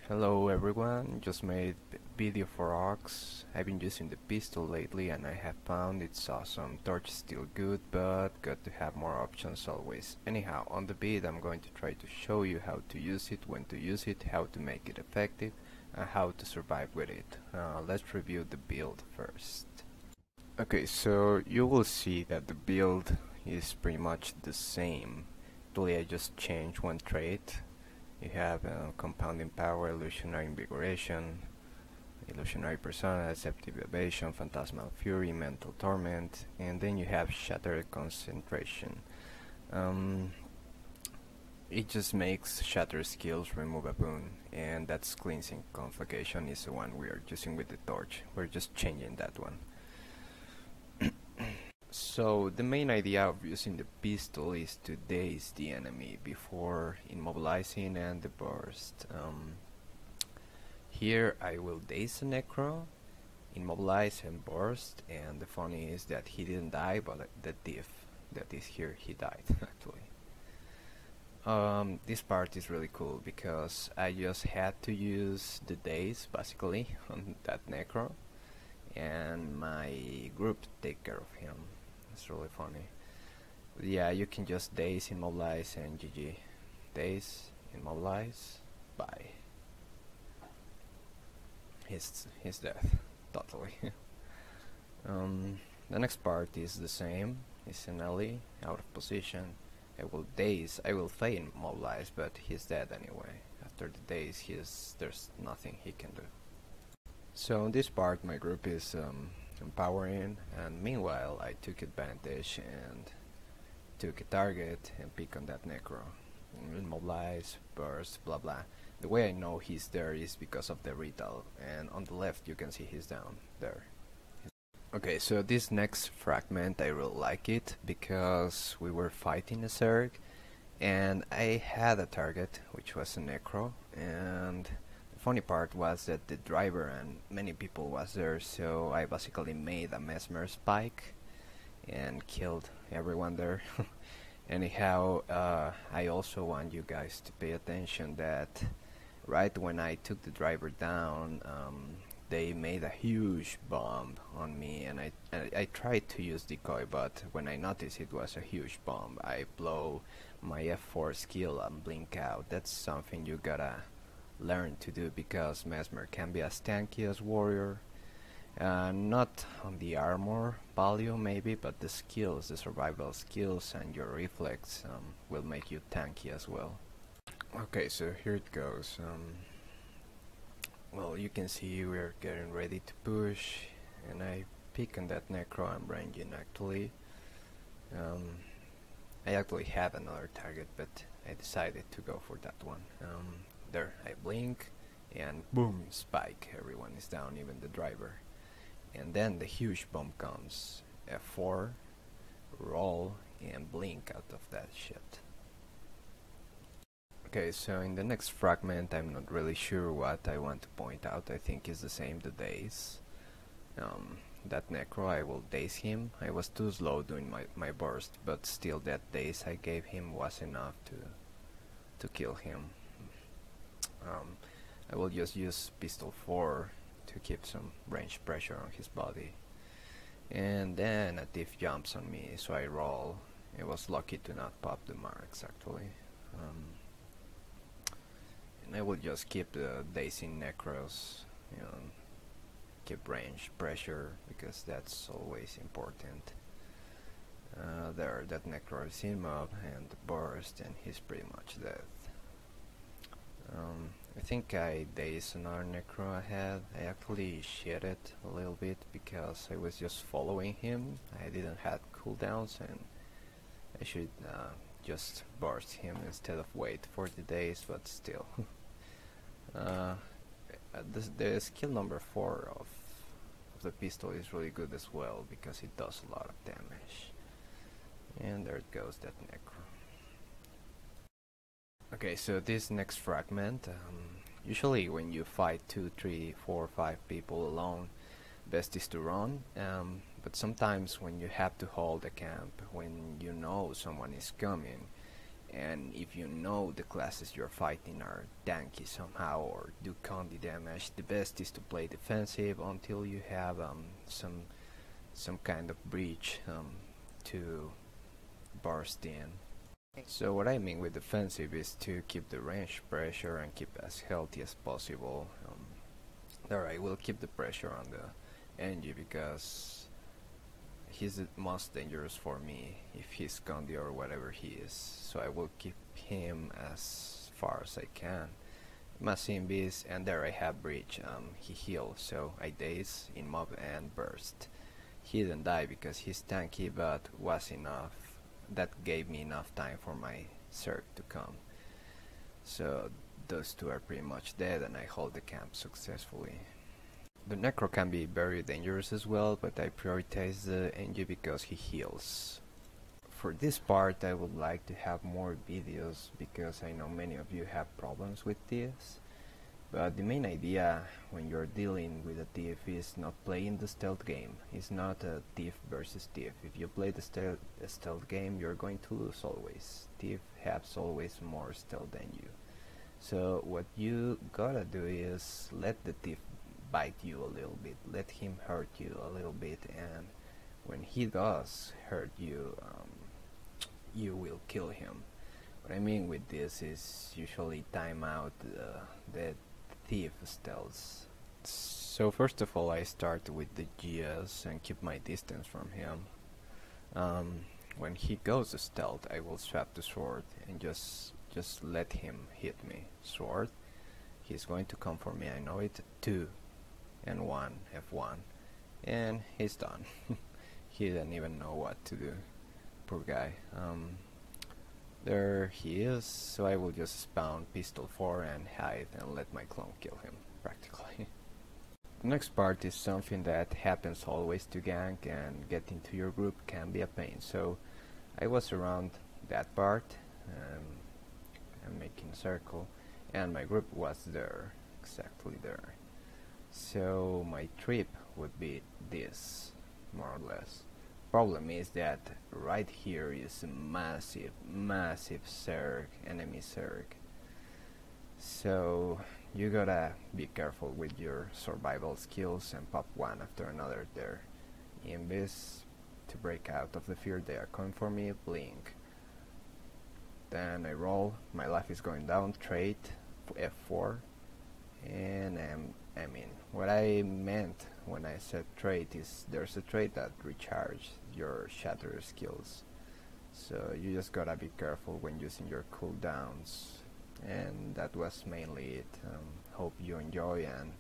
Hello everyone, just made video for Ox. I've been using the pistol lately and I have found it's awesome. Torch is still good, but got to have more options always. Anyhow, on the vid I'm going to try to show you how to use it, when to use it, how to make it effective, and how to survive with it. Let's review the build first. Okay, so you will see that the build is pretty much the same. Actually I just changed one trait. You have compounding power, illusionary invigoration, illusionary persona, deceptive evasion, phantasmal fury, mental torment, and then you have shattered concentration. It just makes shatter skills remove a boon, and that's cleansing conflagration is the one we are using with the torch. We're just changing that one. So the main idea of using the pistol is to daze the enemy before immobilizing and the burst. Here I will daze the Necro, immobilize and burst, and the funny is that he didn't die, but the thief that is here, he died actually. This part is really cool because I just had to use the daze basically on that Necro, and my group take care of him. It's really funny. But yeah, you can just daze, immobilize, and GG. Daze, immobilize, bye. He's death, totally. The next part is the same. It's an ally, out of position. I will daze, I will feign immobilize, but he's dead anyway. After the daze, there's nothing he can do. So in this part, my group is empowering, and meanwhile I took advantage and took a target and pick on that Necro. Immobilize, burst, blah blah. The way I know he's there is because of the retail, and on the left you can see he's down there. Okay, so this next fragment I really like it because we were fighting a Zerg and I had a target which was a Necro, and funny part was that the driver and many people was there, so I basically made a mesmer spike and killed everyone there. Anyhow, I also want you guys to pay attention that right when I took the driver down, they made a huge bomb on me, and I tried to use decoy, but when I noticed it was a huge bomb, I blow my F4 skill and blink out. That's something you gotta learn to do because mesmer can be as tanky as warrior, not on the armor value maybe, but the skills, the survival skills and your reflex will make you tanky as well. Okay, so here it goes. Well, you can see we're getting ready to push, and I pick on that Necro I'm ranging actually. I actually had another target, but I decided to go for that one. There, I blink, and boom, spike. Everyone is down, even the driver. And then the huge bomb comes. F4, roll, and blink out of that shit. Okay, so in the next fragment, I'm not really sure what I want to point out. I think it's the same, the daze. That Necro, I will daze him. I was too slow doing my burst, but still that daze I gave him was enough to kill him. I will just use pistol 4 to keep some range pressure on his body, and then a thief jumps on me, so I roll. I was lucky to not pop the marks actually, and I will just keep the dazing Necros, you know, keep range pressure because that's always important. There, that Necro is in mob and the burst, and he's pretty much dead. I think I dazed another Necro I had. I actually shitted a little bit because I was just following him. I didn't have cooldowns, and I should just burst him instead of wait for the daze, but still. The skill number 4 of the pistol is really good as well because it does a lot of damage. And there it goes, that Necro. Okay, so this next fragment, usually when you fight 2, 3, 4, 5 people alone, best is to run, but sometimes when you have to hold a camp, when you know someone is coming, and if you know the classes you're fighting are tanky somehow or do county damage, the best is to play defensive until you have some kind of breach to burst in. So what I mean with defensive is to keep the range pressure and keep as healthy as possible. There I will keep the pressure on the NG because he's the most dangerous for me if he's Gandhi or whatever he is. So I will keep him as far as I can. Masim Beast, and there I have breach. He heals, so I daze in mob and burst. He didn't die because he's tanky, but was enough. That gave me enough time for my Zerg to come. So those two are pretty much dead and I hold the camp successfully. The Necro can be very dangerous as well, but I prioritize the NG because he heals. For this part I would like to have more videos because I know many of you have problems with this. But the main idea when you're dealing with a thief is not playing the stealth game. It's not a thief versus thief. If you play the stealth game, you're going to lose always. Thief has always more stealth than you. So what you gotta do is let the thief bite you a little bit. Let him hurt you a little bit, and when he does hurt you, you will kill him. What I mean with this is usually time out the thief stealths. So first of all I start with the GS and keep my distance from him. When he goes to stealth I will swap the sword and just let him hit me. Sword, he's going to come for me, I know it. 2 and 1 F1 and he's done. He didn't even know what to do, poor guy. There he is, so I will just spawn pistol 4 and hide and let my clone kill him, practically. The next part is something that happens always to gank, and getting to your group can be a pain. So I was around that part, I'm making a circle, and my group was there, exactly there. So my trip would be this, more or less. Problem is that right here is a massive Zerg, enemy Zerg. So you gotta be careful with your survival skills and pop one after another there. In this, to break out of the fear, they are coming for me, blink. Then I roll, my life is going down, trait, F4, and I mean, what I meant when I said trait is there's a trait that recharges your shatter skills. So you just gotta be careful when using your cooldowns. And that was mainly it. Hope you enjoy, and